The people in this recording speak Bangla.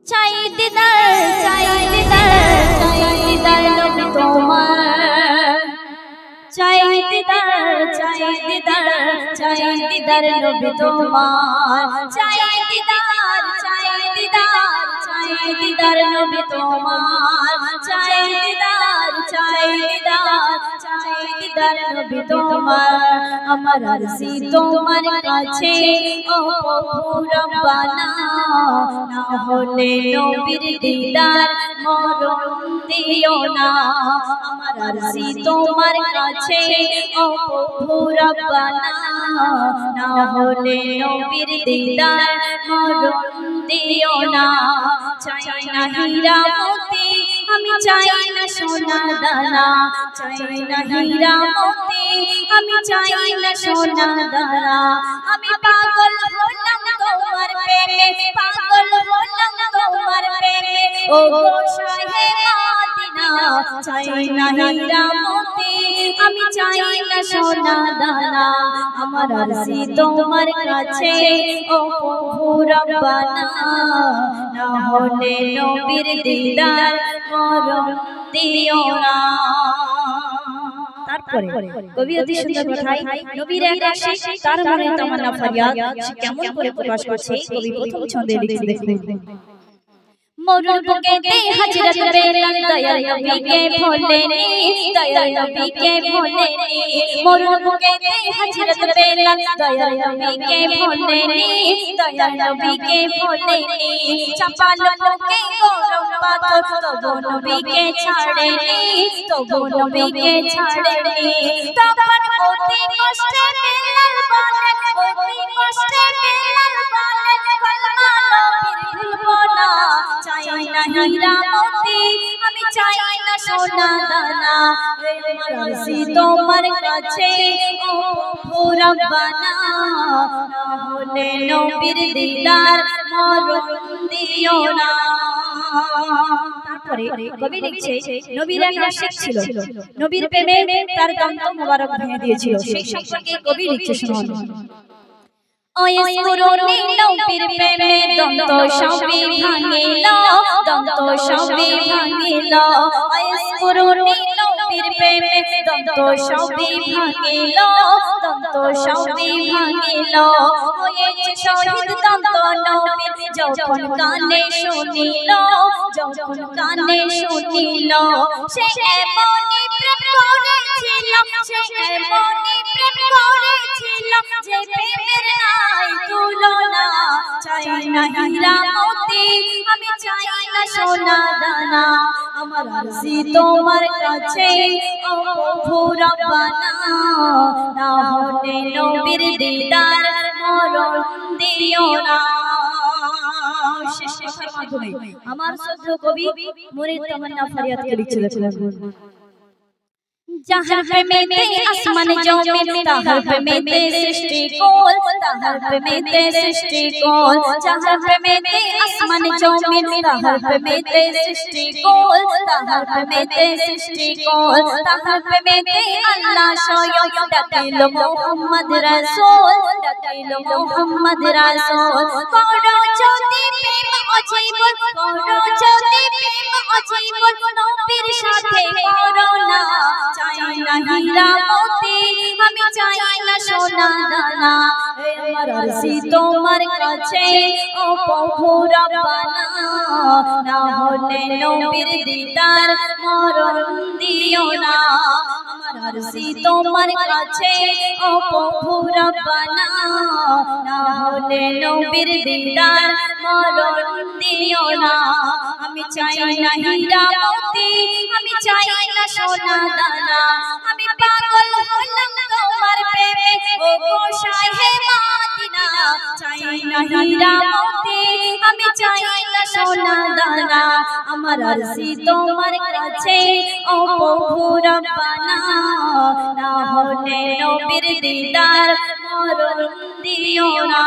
চাই দিদার চাই দিদার চাই দিদার নবী তোমার চাই দিদার চাই দিদার চাই দিদার নবী তোমার চাই দিদার চাই দিদার চাই দিদার নবী তোমার চাই দিদার চাই দিদার চাই দিদার নবী তোমার আমার আরজি তোমার কাছে ও প্রভু রব্বানা না হলে নবীর দিদার মরণ দিও না আমার আরজি তোমার কাছে ও প্রভু রব্বানা না হলে নবীর দিদার মরণ দিও না চাই না হীরা মোতি আমি চাই না সোনা দানা চাই না হীরা মোতি আমি চাই না সোনা দানা আমি পাগল হলাম তোমার প্রেমে পাগল হলাম তোমার প্রেমে ও গো শাহে মদিনা চাই না হীরা মোতি আমি চাই না সোনা দানা আমার আরজি তোমার কাছে ও প্রভু রব্বানা না হলে নবীর দিদার মরণ দিও না। তারপরে কবি অতি সুন্দর কথায় নবীর এক আশিক তার মনে তামান্না ফরিয়াদ সে কেমন করে প্রকাশ করছে কবি প্রথম ছন্দে লিখে দেখুন মরুর বুকেতে হযরত বেলাল দয়াল নবীকে ভোলেনি দয়াল নবীকে ভোলেনি মরুর বুকেতে হযরত বেলাল দয়াল নবীকে ভোলেনি দয়াল নবীকে ভোলেনি চাপাল বুকে গরম পাথর তবু নবীকে ছাড়েনি তবু নবীকে ছাড়েনি তখন অতি কষ্টে বেলাল বলেন অতি কষ্টে বেলাল বলেন কলমা নবীর ভুলবো না চাই না হীরা মোতি আমি চাই না সোনা দানা আমার আরজি তোমার কাছে ও প্রভু রব্বানা না হলে নবীর দিদার মরণ দিও না। তারপরে কবি লিখছে নবীর এক আশিক ছিল নবীর প্রেমে তার দন্ত মোবারক ভেঙে দিয়েছিল সেই সম্পর্কে কবি লিখছে শুনুন ওয়েস কুরুনি নবীর প্রেমে দন্ত সবই ভাঙিল দন্ত সবই ভাঙিল ওয়েস কুরুনি নবীর প্রেমে দন্ত সবই ভাঙিল দন্ত সবই ভাঙিল হয়েছে শহীদ দন্ত নবীর যখন কানে শুনিল যখন কানে শুনিল সে এমনই প্রেম করেছিল সে এমনই প্রেম করেছিল যে প্রেমের নাই তুলনা চাই না হীরা মোতি আমি চাই না সোনা দানা আমার আরজি তোমার কাছে ও প্রভু রব্বানা না হলে নবীর দিদার মরণ দিও না। শেষ কথার মাধ্যমে আমার শ্রদ্ধেয় কবি মুরিদ তামান্না ফরিয়াদকে লিখছিলেন जहाँ पे मेरे आसमान जमीन तहाँ पे मेरे सृष्टि कोल तहाँ पे मेरे सृष्टि कोल जहाँ पे मेरे आसमान जमीन तहाँ पे मेरे सृष्टि कोल तहाँ पे मेरे सृष्टि कोल तहाँ पे मेरे अल्लाह शोयो डकेलो मोहम्मद रसूल डकेलो मोहम्मद रसूल करो ज्योति प्रेम अजीबन करो ज्योति प्रेम अजीबन नबीर साथे करो ना চাই না হীরা মোতি আমি চাই না সোনা দানা আমার আরজি তোমার কাছে ও প্রভু রব্বানা না হলে নবীর দিদার মরণ দিও না আমার আরজি তোমার কাছে ও প্রভু রব্বানা না হলে নবীর দিদার মরণ দিও না আমি চাই না হীরা মোতি আমি চাই না সোনা দানা আমি পাগল হলাম তোমার প্রেমে ও গো শাহে মদিনা চাই না হীরা মোতি আমি চাই না সোনা দানা আমার আরজি তোমার কাছে ও প্রভু রব্বানা না হলে নবীর দিদার মরণ দিও না।